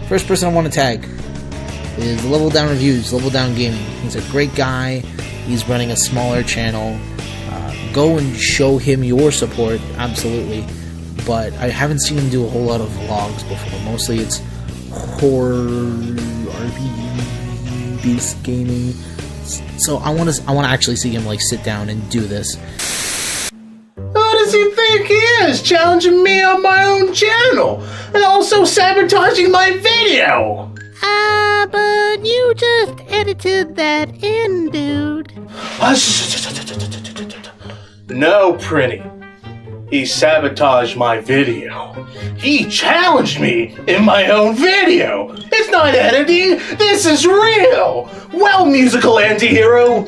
First person I want to tag is Level Down Reviews, Level Down Gaming. He's a great guy. He's running a smaller channel. Go and show him your support, absolutely. But I haven't seen him do a whole lot of vlogs before. Mostly it's horror, RPG-based gaming. So I want to actually see him like sit down and do this. Who does he think he is, challenging me on my own channel and also sabotaging my video? But you just edited that in, dude. No, Prinny. He sabotaged my video. He challenged me in my own video. It's not editing. This is real. Well, musical anti-hero,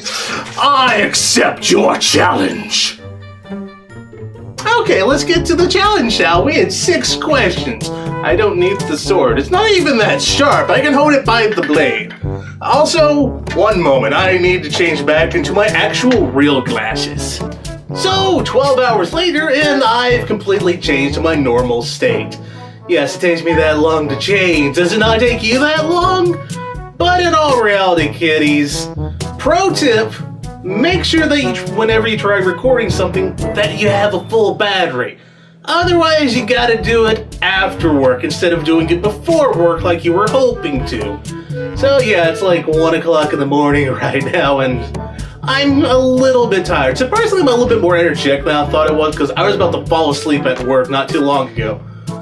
I accept your challenge. Okay, let's get to the challenge, shall we? It's 6 questions. I don't need the sword. It's not even that sharp. I can hold it by the blade. Also, one moment. I need to change back into my actual real glasses. So, 12 hours later, and I've completely changed to my normal state. Yes, it takes me that long to change. Does it not take you that long? But in all reality, kiddies, pro tip, make sure that whenever you try recording something, that you have a full battery. Otherwise, you gotta do it after work instead of doing it before work like you were hoping to. So yeah, it's like 1 o'clock in the morning right now, and I'm a little bit tired. Surprisingly, I'm a little bit more energetic than I thought it was because I was about to fall asleep at work not too long ago.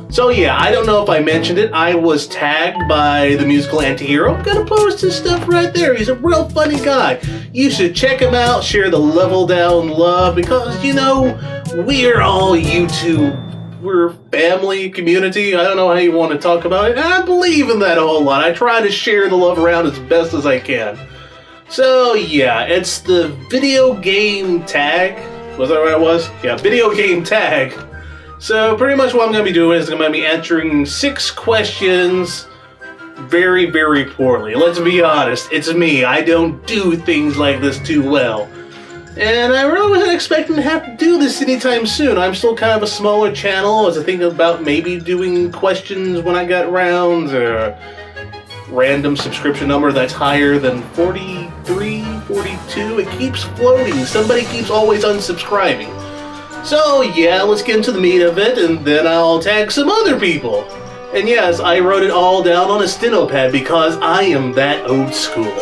So yeah, I don't know if I mentioned it. I was tagged by the musical anti-hero. I'm gonna post his stuff right there. He's a real funny guy. You should check him out, share the Level Down love, because, you know, we're all YouTube. We're family, community. I don't know how you want to talk about it. I believe in that a whole lot. I try to share the love around as best as I can. So yeah, it's the video game tag. Was that what it was? Yeah, video game tag. So pretty much what I'm going to be doing is I'm going to be answering 6 questions very, very poorly. Let's be honest, it's me. I don't do things like this too well. And I really wasn't expecting to have to do this anytime soon. I'm still kind of a smaller channel. I was thinking about maybe doing questions when I got rounds, or random subscription number that's higher than 43, 42. It keeps floating. Somebody keeps always unsubscribing. So yeah, let's get into the meat of it, and then I'll tag some other people. And yes, I wrote it all down on a steno pad because I am that old school.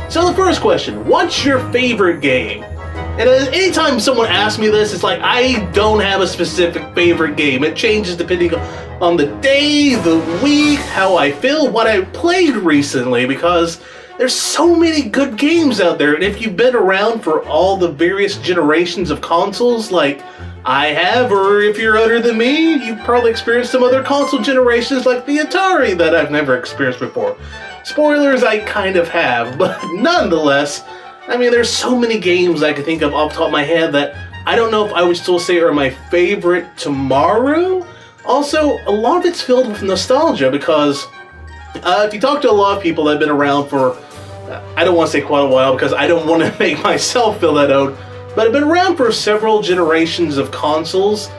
So the first question, what's your favorite game? And anytime someone asks me this, it's like, I don't have a specific favorite game. It changes depending on the day, the week, how I feel, what I played recently, because there's so many good games out there. And if you've been around for all the various generations of consoles, like I have, or if you're older than me, you've probably experienced some other console generations like the Atari that I've never experienced before. Spoilers, I kind of have, but nonetheless, I mean, there's so many games I can think of off the top of my head that I don't know if I would still say are my favorite tomorrow. Also, a lot of it's filled with nostalgia because if you talk to a lot of people that have been around for, I don't want to say quite a while because I don't want to make myself feel that old, but have been around for several generations of consoles,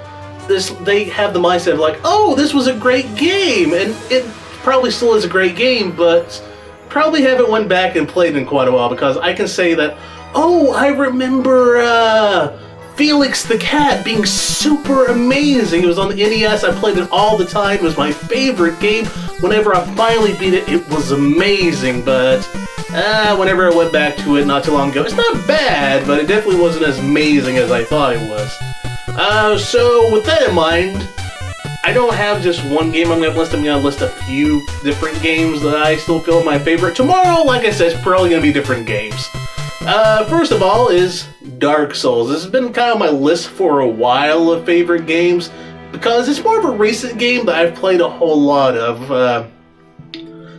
they have the mindset of like, oh, this was a great game, and it probably still is a great game, but probably haven't went back and played in quite a while, because I can say that, oh, I remember Felix the Cat being super amazing. It was on the NES, I played it all the time, it was my favorite game. Whenever I finally beat it, it was amazing, but whenever I went back to it not too long ago, it's not bad, but it definitely wasn't as amazing as I thought it was. So with that in mind, I don't have just one game I'm going to list. I'm going to list a few different games that I still feel are my favorite. Tomorrow, like I said, it's probably going to be different games. First of all is Dark Souls. This has been kind of my list for a while of favorite games, because it's more of a recent game that I've played a whole lot of.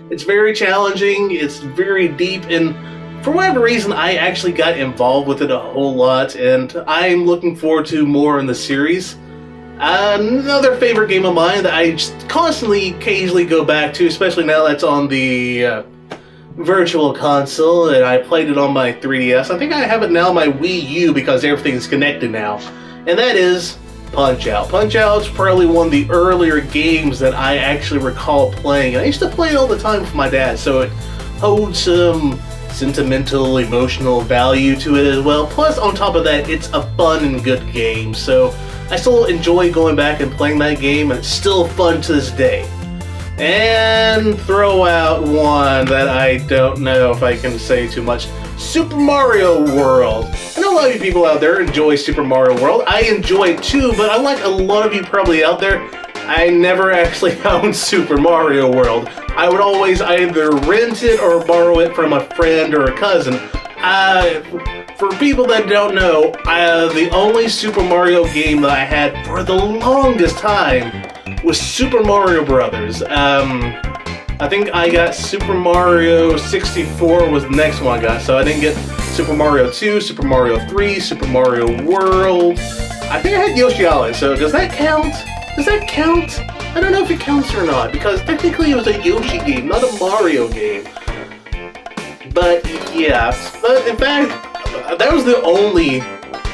It's very challenging, it's very deep, and for whatever reason, I actually got involved with it a whole lot, and I'm looking forward to more in the series. Another favorite game of mine that I just constantly, occasionally go back to, especially now that's on the Virtual Console, and I played it on my 3DS. I think I have it now on my Wii U because everything's connected now. And that is Punch-Out! Punch-Out's probably one of the earlier games that I actually recall playing. I used to play it all the time with my dad, so it holds some sentimental, emotional value to it as well. Plus, on top of that, it's a fun and good game, so I still enjoy going back and playing that game, and it's still fun to this day. And throw out one that I don't know if I can say too much. Super Mario World. I know a lot of you people out there enjoy Super Mario World. I enjoy it too, but unlike a lot of you probably out there, I never actually owned Super Mario World. I would always either rent it or borrow it from a friend or a cousin. For people that don't know, the only Super Mario game that I had for the longest time was Super Mario Brothers. I think I got Super Mario 64 was the next one I got, so I didn't get Super Mario 2, Super Mario 3, Super Mario World. I think I had Yoshi Island, so does that count? Does that count? I don't know if it counts or not, because technically it was a Yoshi game, not a Mario game. But yeah, but in fact, that was the only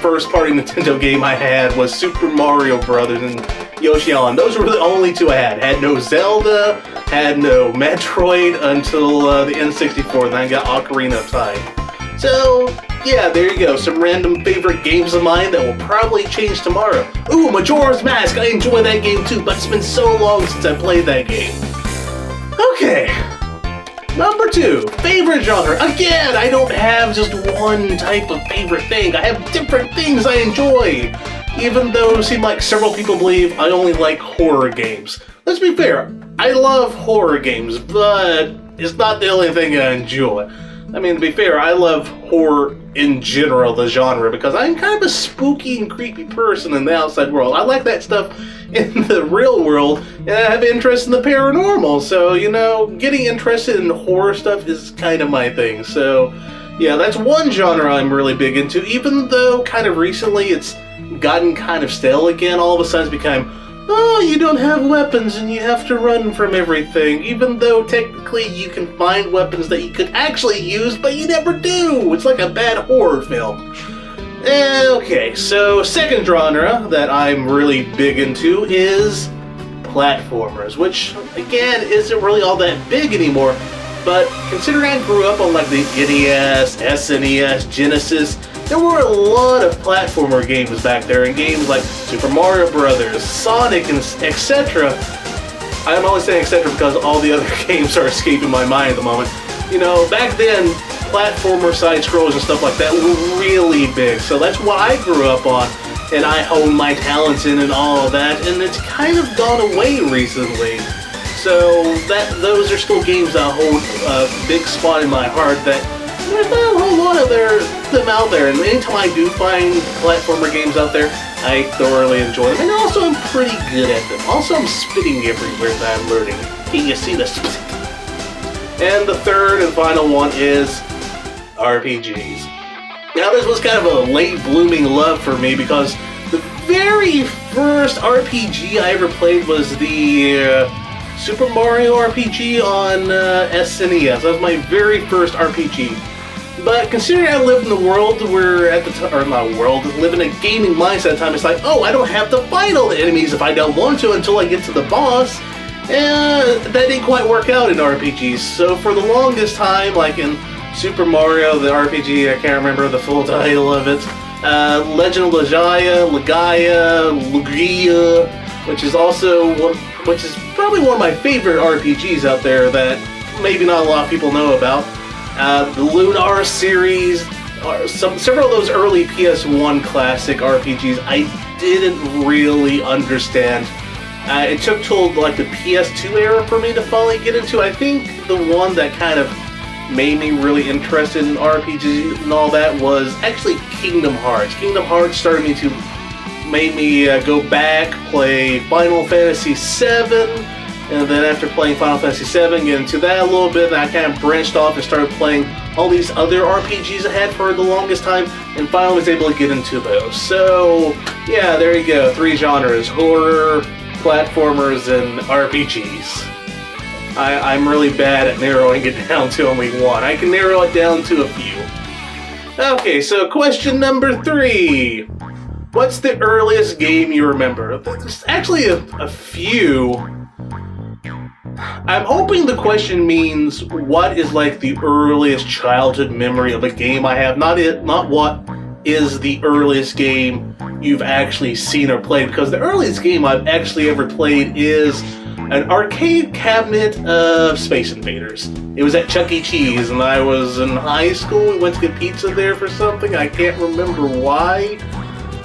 first-party Nintendo game I had was Super Mario Brothers and Yoshi Island. Those were the only two I had. Had no Zelda, had no Metroid until the N64, then I got Ocarina of Time. So, yeah, there you go. Some random favorite games of mine that will probably change tomorrow. Ooh, Majora's Mask! I enjoy that game too, but it's been so long since I played that game. Okay. Number 2, favorite genre. Again, I don't have just one type of favorite thing. I have different things I enjoy. Even though it seems like several people believe I only like horror games. Let's be fair, I love horror games, but it's not the only thing I enjoy. I mean, to be fair, I love horror in general, the genre, because I'm kind of a spooky and creepy person in the outside world. I like that stuff in the real world, and I have interest in the paranormal, so, you know, getting interested in horror stuff is kind of my thing. So, yeah, that's one genre I'm really big into, even though kind of recently it's gotten kind of stale again. All of a sudden it's become, oh, you don't have weapons and you have to run from everything, even though technically you can find weapons that you could actually use, but you never do. It's like a bad horror film. Okay, so second genre that I'm really big into is platformers, which, again, isn't really all that big anymore, but considering I grew up on like the NES, SNES, Genesis, there were a lot of platformer games back there, and games like Super Mario Brothers, Sonic, and etc. I'm always saying etc. because all the other games are escaping my mind at the moment. You know, back then, platformer side-scrollers and stuff like that were really big, so that's what I grew up on, and I honed my talents in and all of that, and it's kind of gone away recently. So those are still games that hold a big spot in my heart that there's not a whole lot of them out there, and anytime I do find platformer games out there, I thoroughly enjoy them, and also I'm pretty good at them. Also, I'm spitting everywhere that I'm learning. Can you see this? And the third and final one is RPGs. Now, this was kind of a late blooming love for me because the very first RPG I ever played was the Super Mario RPG on SNES. That was my very first RPG. But considering I lived in the world where at the time, or not world, live in a gaming mindset at the time, it's like, oh, I don't have to fight all the enemies if I don't want to until I get to the boss. And that didn't quite work out in RPGs. So for the longest time, like in Super Mario, the RPG, I can't remember the full title of it, Legend of Legaia, which is probably one of my favorite RPGs out there that maybe not a lot of people know about. The Lunar series, several of those early PS1 classic RPGs I didn't really understand. It took till like the PS2 era for me to finally get into. I think the one that kind of made me really interested in RPGs and all that was actually Kingdom Hearts. Kingdom Hearts made me go back, play Final Fantasy VII, and then after playing Final Fantasy VII, get into that a little bit, and I kind of branched off and started playing all these other RPGs I had for the longest time, and finally was able to get into those. So, yeah, there you go. 3 genres: horror, platformers, and RPGs. I'm really bad at narrowing it down to only one. I can narrow it down to a few. Okay, so question number 3. What's the earliest game you remember? There's actually a few. I'm hoping the question means what is like the earliest childhood memory of a game I have, not what is the earliest game you've actually seen or played, because the earliest game I've actually ever played is an arcade cabinet of Space Invaders. It was at Chuck E. Cheese, and I was in high school. We went to get pizza there for something. I can't remember why.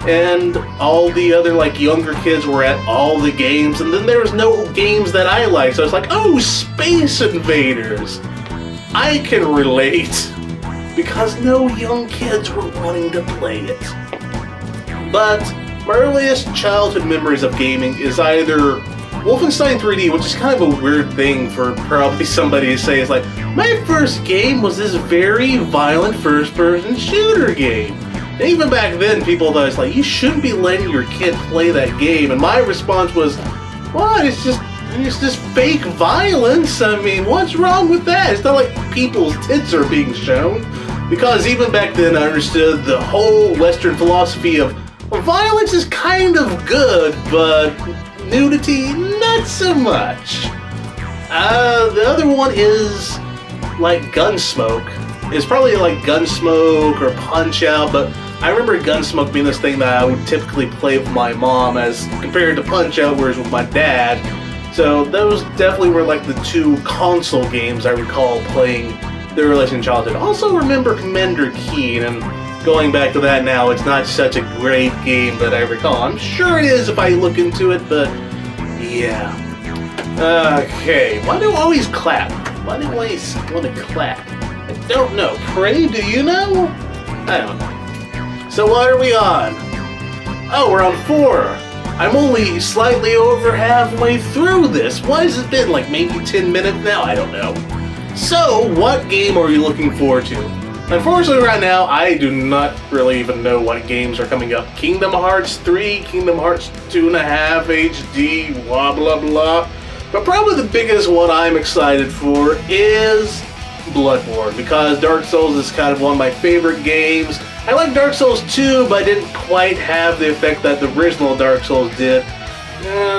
And all the other, like, younger kids were at all the games, and then there was no games that I liked. So I was like, oh, Space Invaders! I can relate, because no young kids were wanting to play it. But my earliest childhood memories of gaming is either Wolfenstein 3D, which is kind of a weird thing for probably somebody to say. It's like, my first game was this very violent first-person shooter game. And even back then, people thought, it's like, you shouldn't be letting your kid play that game. And my response was, what? It's just fake violence. I mean, what's wrong with that? It's not like people's tits are being shown. Because even back then, I understood the whole Western philosophy of, well, violence is kind of good, but nudity, not so much. The other one is like Gunsmoke. It's probably like Gunsmoke or Punch-Out, but I remember Gunsmoke being this thing that I would typically play with my mom as compared to Punch-Out, whereas with my dad. So those definitely were like the two console games I recall playing the earliest in childhood. Also remember Commander Keen, and going back to that now, it's not such a great game that I recall. I'm sure it is if I look into it, but yeah. Okay, why do I always clap? Why do I always want to clap? I don't know. Prey, do you know? I don't know. So what are we on? Oh, we're on 4. I'm only slightly over halfway through this. What has it been, like maybe 10 minutes now? I don't know. So, what game are you looking forward to? Unfortunately, right now, I do not really even know what games are coming up. Kingdom Hearts 3, Kingdom Hearts 2.5 HD, blah blah blah. But probably the biggest one I'm excited for is Bloodborne, because Dark Souls is kind of one of my favorite games. I like Dark Souls 2, but I didn't quite have the effect that the original Dark Souls did.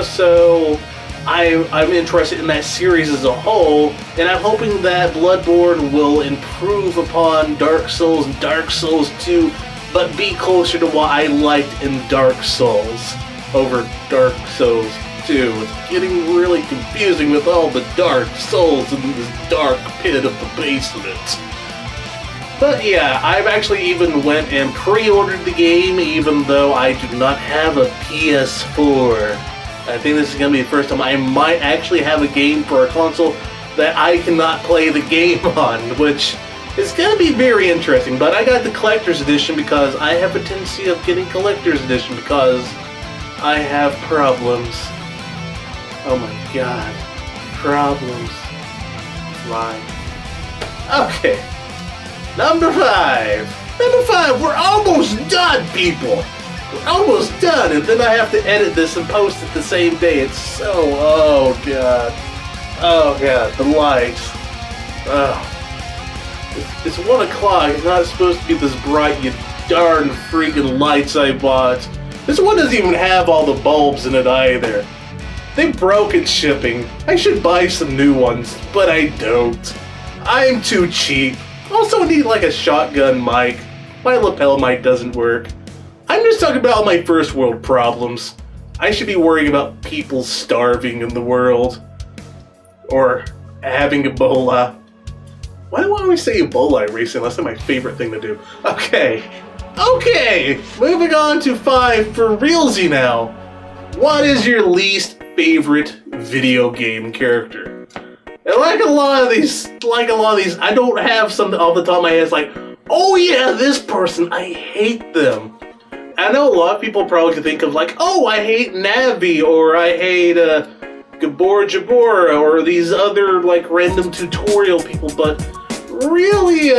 So I'm interested in that series as a whole, and I'm hoping that Bloodborne will improve upon Dark Souls and Dark Souls 2, but be closer to what I liked in Dark Souls over Dark Souls 2. It's getting really confusing with all the Dark Souls in this dark pit of the basement. But yeah, I've actually even went and pre-ordered the game, even though I do not have a PS4. I think this is going to be the first time I might actually have a game for a console that I cannot play the game on, which is going to be very interesting. But I got the Collector's Edition because I have a tendency of getting Collector's Edition because I have problems. Oh my god. Problems. Why? Okay. Number 5. Number 5, we're almost done, people. We're almost done, and then I have to edit this and post it the same day. It's so, oh god. Oh god, the lights. Oh. It's 1 o'clock. It's not supposed to be this bright, you darn freaking lights I bought. This one doesn't even have all the bulbs in it either. They broke in shipping. I should buy some new ones, but I don't. I'm too cheap. Also need like a shotgun mic. My lapel mic doesn't work. I'm just talking about all my first world problems. I should be worrying about people starving in the world. Or having Ebola. Why do I always say Ebola recently? That's not my favorite thing to do. Okay. Moving on to 5 for realsy now. What is your least favorite video game character? And like a lot of these, I don't have something off the top of my head. It's like, oh yeah, this person, I hate them. I know a lot of people probably could think of like, oh, I hate Navi, or I hate Gabor Jabora, or these other like random tutorial people, but really,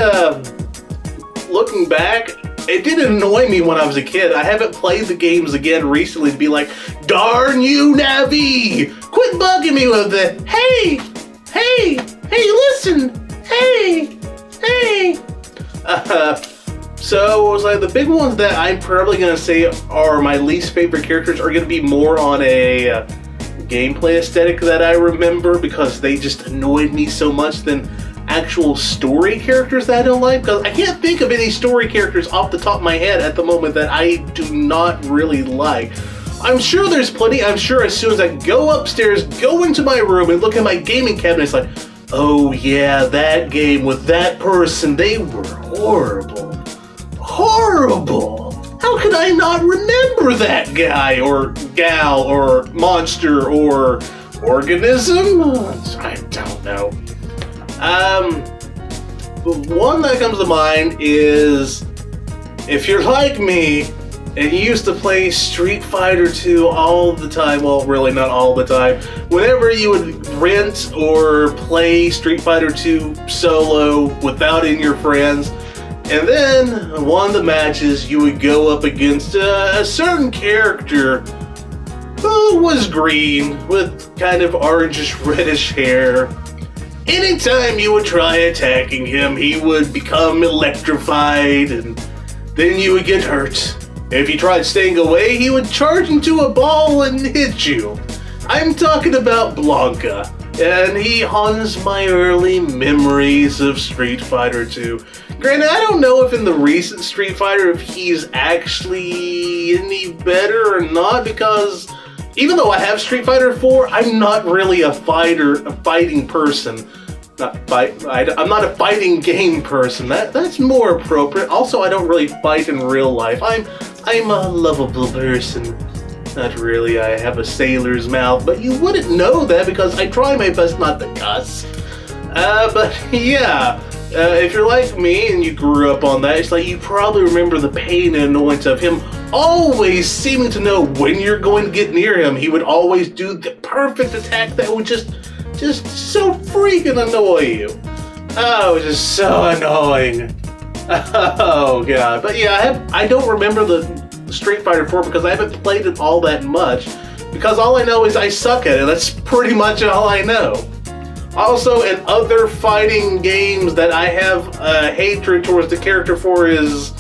looking back, it didn't annoy me when I was a kid. I haven't played the games again recently to be like, darn you, Navi! Quit bugging me with the, hey, listen, hey. So it was like the big ones that I'm probably gonna say are my least favorite characters are gonna be more on a gameplay aesthetic that I remember because they just annoyed me so much than actual story characters that I don't like, because I can't think of any story characters off the top of my head at the moment that I do not really like. I'm sure there's plenty. I'm sure as soon as I go upstairs, go into my room and look at my gaming cabinet, it's like, oh yeah, that game with that person, they were horrible. Horrible! How could I not remember that guy or gal or monster or organism? I don't know. The one that comes to mind is, if you're like me and you used to play Street Fighter 2 all the time, well, really not all the time, whenever you would rent or play Street Fighter 2 solo without any of your friends, and then one of the matches you would go up against a certain character who was green with kind of orangish reddish hair. Anytime you would try attacking him, he would become electrified and then you would get hurt. If you tried staying away, he would charge into a ball and hit you. I'm talking about Blanca, and he haunts my early memories of Street Fighter 2. Granted, I don't know if in the recent Street Fighter if he's actually any better or not, because even though I have Street Fighter 4, I'm not really a fighting person. I'm not a fighting game person. That's more appropriate. Also, I don't really fight in real life. I'm a lovable person. Not really. I have a sailor's mouth, but you wouldn't know that because I try my best not to cuss. But yeah, if you're like me and you grew up on that, it's like you probably remember the pain and annoyance of him always seeming to know when you're going to get near him. He would always do the perfect attack that would just so freaking annoy you. Oh, it was just so annoying. Oh god. But yeah, I don't remember the Street Fighter 4 because I haven't played it all that much, because all I know is I suck at it. That's pretty much all I know. Also, in other fighting games that I have hatred towards the character for is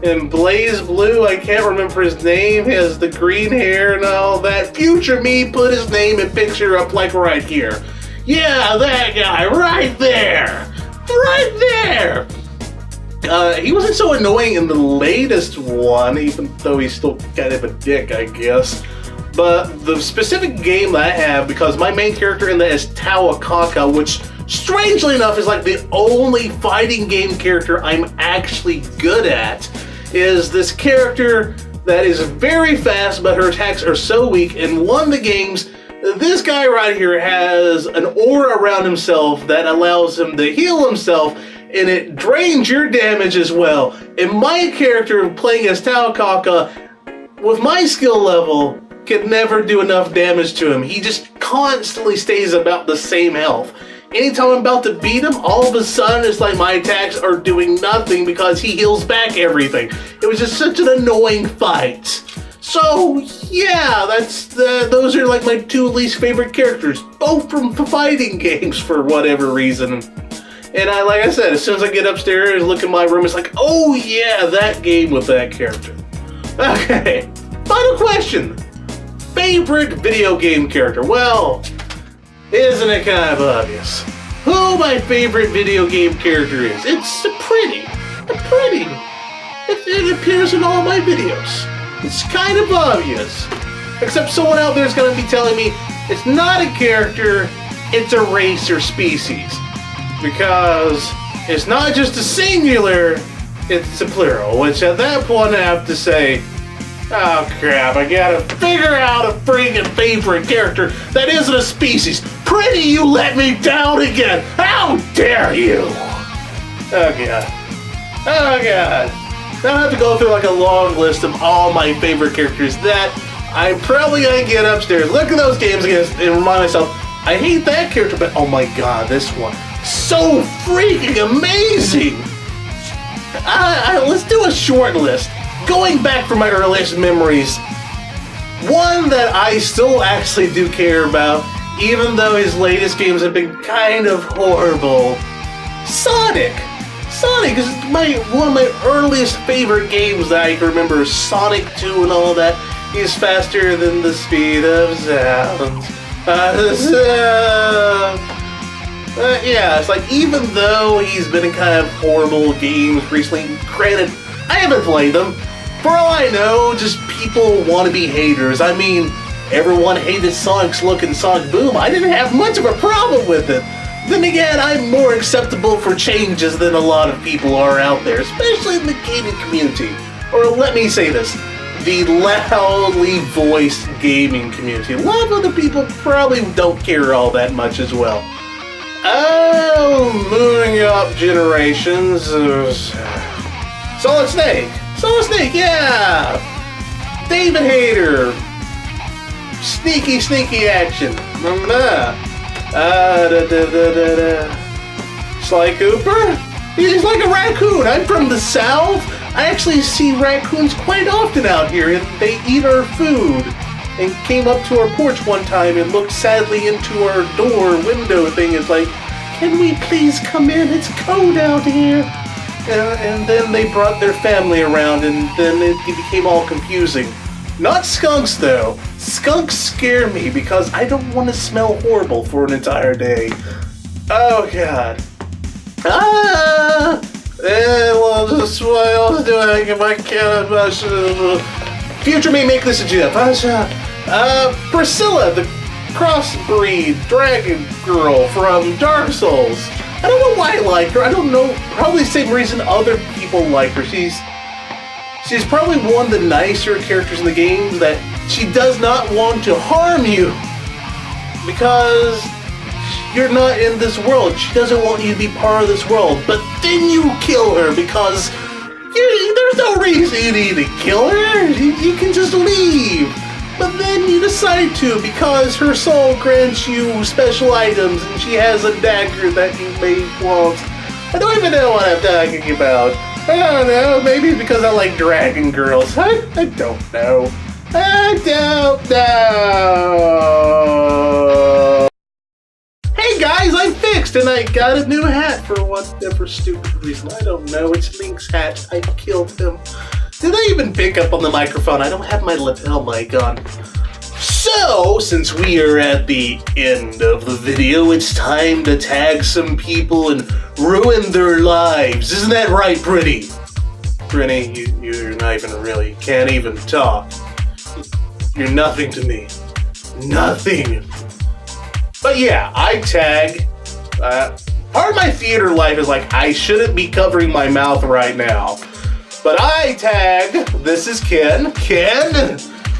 in Blaze Blue. I can't remember his name. He has the green hair and all that. Future me put his name and picture up like right here. Yeah, that guy right there. Right there. He wasn't so annoying in the latest one, even though he's still kind of a dick, I guess. But the specific game that I have, because my main character in that is Tawakaka, which strangely enough is like the only fighting game character I'm actually good at, is this character that is very fast, but her attacks are so weak. In one of the games, this guy right here has an aura around himself that allows him to heal himself, and it drains your damage as well. And my character playing as Tawakaka, with my skill level, can never do enough damage to him. He just constantly stays about the same health. Anytime I'm about to beat him, all of a sudden it's like my attacks are doing nothing because he heals back everything. It was just such an annoying fight. So yeah, those are like my two least favorite characters, both from fighting games for whatever reason. And like I said, as soon as I get upstairs, look in my room, it's like, oh yeah, that game with that character. Okay, final question. Favorite video game character? Well, isn't it kind of obvious who my favorite video game character is? It's Pretty. It appears in all my videos. It's kind of obvious. Except someone out there is going to be telling me it's not a character, it's a race or species. Because it's not just a singular, it's a plural. Which at that point I have to say, oh crap, I gotta figure out a freaking favorite character that isn't a species. Pretty, you let me down again! How dare you! Oh god. Oh god. Now I have to go through like a long list of all my favorite characters that I'm probably gonna get upstairs, look at those games again, and remind myself, I hate that character, but oh my god, this one. So freaking amazing! Let's do a short list. Going back from my earliest memories, one that I still actually do care about, even though his latest games have been kind of horrible, Sonic. Sonic is one of my earliest favorite games that I can remember. Sonic 2 and all that. He's faster than the speed of sound. Yeah, it's like, even though he's been in kind of horrible games recently, granted, I haven't played them. For all I know, just people want to be haters. I mean, everyone hated Sonic's look in Sonic Boom. I didn't have much of a problem with it. Then again, I'm more acceptable for changes than a lot of people are out there, especially in the gaming community. Or let me say this, the loudly voiced gaming community. A lot of other people probably don't care all that much as well. Oh, moving up generations. Solid Snake, yeah! David Hayter. Sneaky action. Sly Cooper? He's like a raccoon. I'm from the South. I actually see raccoons quite often out here, and they eat our food. And came up to our porch one time and looked sadly into our window thing. It's like, can we please come in? It's cold out here. And then they brought their family around, and then it became all confusing. Not skunks, though. Skunks scare me because I don't want to smell horrible for an entire day. Oh, God. Well, just what else do I if I can't? Future me, make this a GIF. Priscilla, the crossbreed dragon girl from Dark Souls. I don't know why I like her. I don't know. Probably the same reason other people like her. She's probably one of the nicer characters in the game, that she does not want to harm you because you're not in this world. She doesn't want you to be part of this world. But then you kill her because there's no reason you need to kill her. You can just leave. But then you decide to because her soul grants you special items and she has a dagger that you may want. I don't even know what I'm talking about. I don't know, maybe because I like dragon girls. I don't know. I don't know. Hey guys, I'm fixed and I got a new hat for whatever stupid reason. I don't know. It's Link's hat. I killed him. Did I even pick up on the microphone? I don't have my lapel mic on. So, since we are at the end of the video, it's time to tag some people and ruin their lives. Isn't that right, Pretty? Pretty, you're not even really, can't even talk. You're nothing to me. Nothing. But yeah, I tag. Part of my theater life is like, I shouldn't be covering my mouth right now. But I tag, this is Ken. Ken,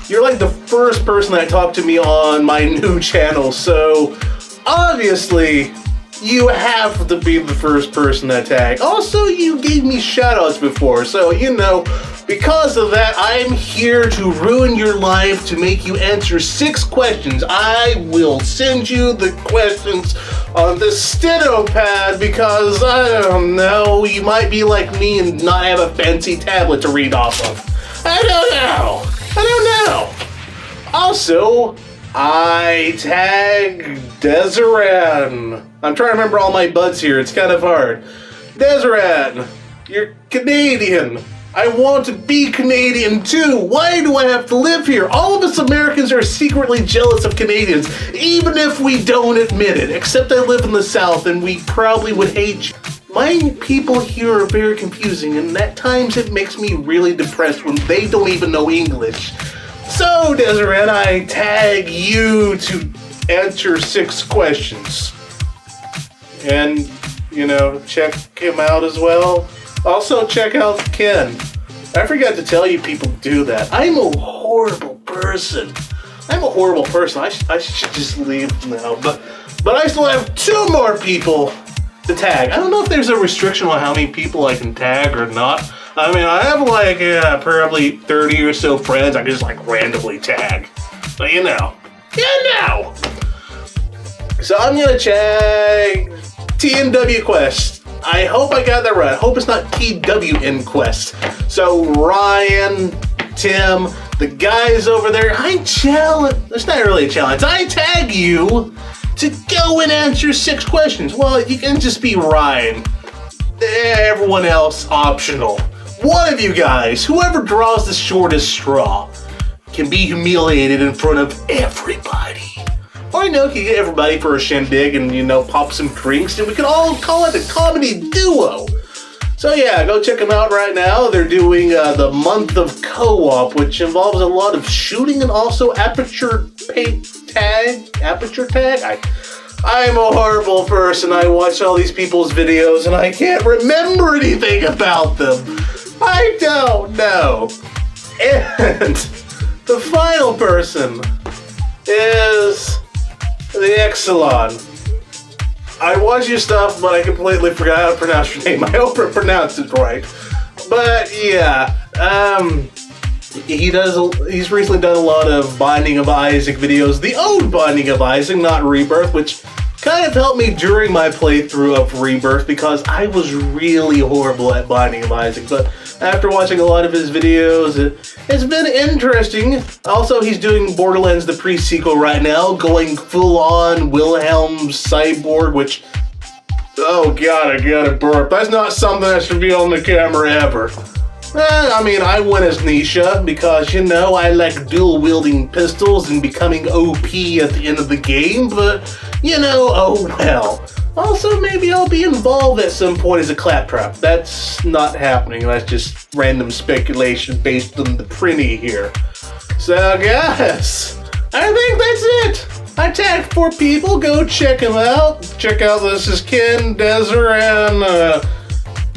you're like the first person that talked to me on my new channel, so obviously you have to be the first person that tag. Also, you gave me shoutouts before, so because of that, I'm here to ruin your life, to make you answer 6 questions. I will send you the questions on the steno pad because, I don't know, you might be like me and not have a fancy tablet to read off of. I don't know. Also, I tag Deseret. I'm trying to remember all my buds here. It's kind of hard. Deseret, you're Canadian. I want to be Canadian too. Why do I have to live here? All of us Americans are secretly jealous of Canadians, even if we don't admit it. Except I live in the South and we probably would hate you. My people here are very confusing, and at times it makes me really depressed when they don't even know English. So, Deseret, I tag you to answer 6 questions. And, check him out as well. Also, check out Ken. I forgot to tell you people do that. I'm a horrible person. I should just leave now. But I still have 2 more people to tag. I don't know if there's a restriction on how many people I can tag or not. I mean, I have probably 30 or so friends I can just randomly tag. But So I'm gonna check TNW Quest. I hope I got that right. I hope it's not TWN Quest. So Ryan, Tim, the guys over there, I challenge. It's not really a challenge. I tag you to go and answer 6 questions. Well, you can just be Ryan. everyone else optional. One of you guys, whoever draws the shortest straw, can be humiliated in front of everybody. Or, you can get everybody for a shindig and, pop some drinks, and we can all call it a comedy duo. So yeah, go check them out right now. They're doing the month of co-op, which involves a lot of shooting and also aperture tag. I'm a horrible person. I watch all these people's videos and I can't remember anything about them. I don't know. And the final person is the Exelon. I watch your stuff, but I completely forgot how to pronounce your name. I hope I pronounced it right. But yeah, he's recently done a lot of Binding of Isaac videos. The old Binding of Isaac, not Rebirth, which kind of helped me during my playthrough of Rebirth because I was really horrible at Binding of Isaac. But after watching a lot of his videos, it's been interesting. Also, he's doing Borderlands the pre-sequel right now, going full-on Wilhelm Cyborg, which... Oh god, I gotta burp. That's not something that should be on the camera ever. I went as Nisha because, I like dual-wielding pistols and becoming OP at the end of the game, but, oh well. Also, maybe I'll be involved at some point as a claptrap. That's not happening. That's just random speculation based on the Prinny here. So, guys, I think that's it. I tagged 4 people. Go check them out. Check out This Is Ken, Desert, and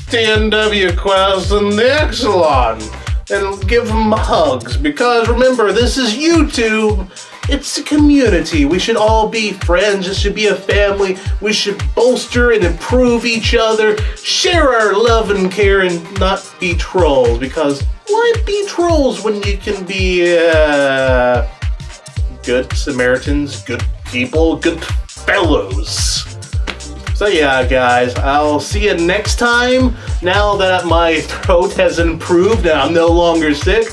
TNW Quest and the Exelon. And give them hugs. Because remember, this is YouTube. It's a community. We should all be friends. It should be a family. We should bolster and improve each other. Share our love and care and not be trolls. Because why be trolls when you can be good Samaritans, good people, good fellows? So yeah, guys, I'll see you next time. Now that my throat has improved and I'm no longer sick,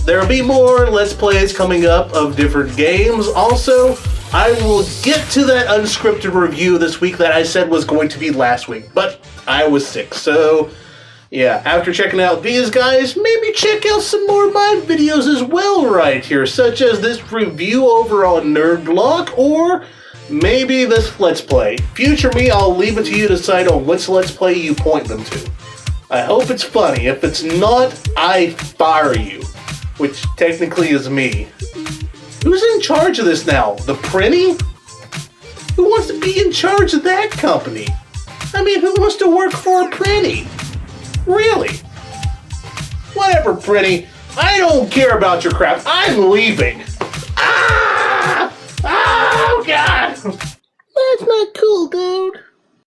there will be more Let's Plays coming up of different games. Also, I will get to that unscripted review this week that I said was going to be last week, but I was sick. So, yeah, after checking out these guys, maybe check out some more of my videos as well right here, such as this review over on Nerd Block, or maybe this Let's Play. Future me, I'll leave it to you to decide on which Let's Play you point them to. I hope it's funny. If it's not, I fire you. Which technically is me. Who's in charge of this now? The Prinny? Who wants to be in charge of that company? Who wants to work for a Prinny? Really? Whatever, Prinny. I don't care about your crap. I'm leaving. Ah! Oh, God! That's not cool, dude.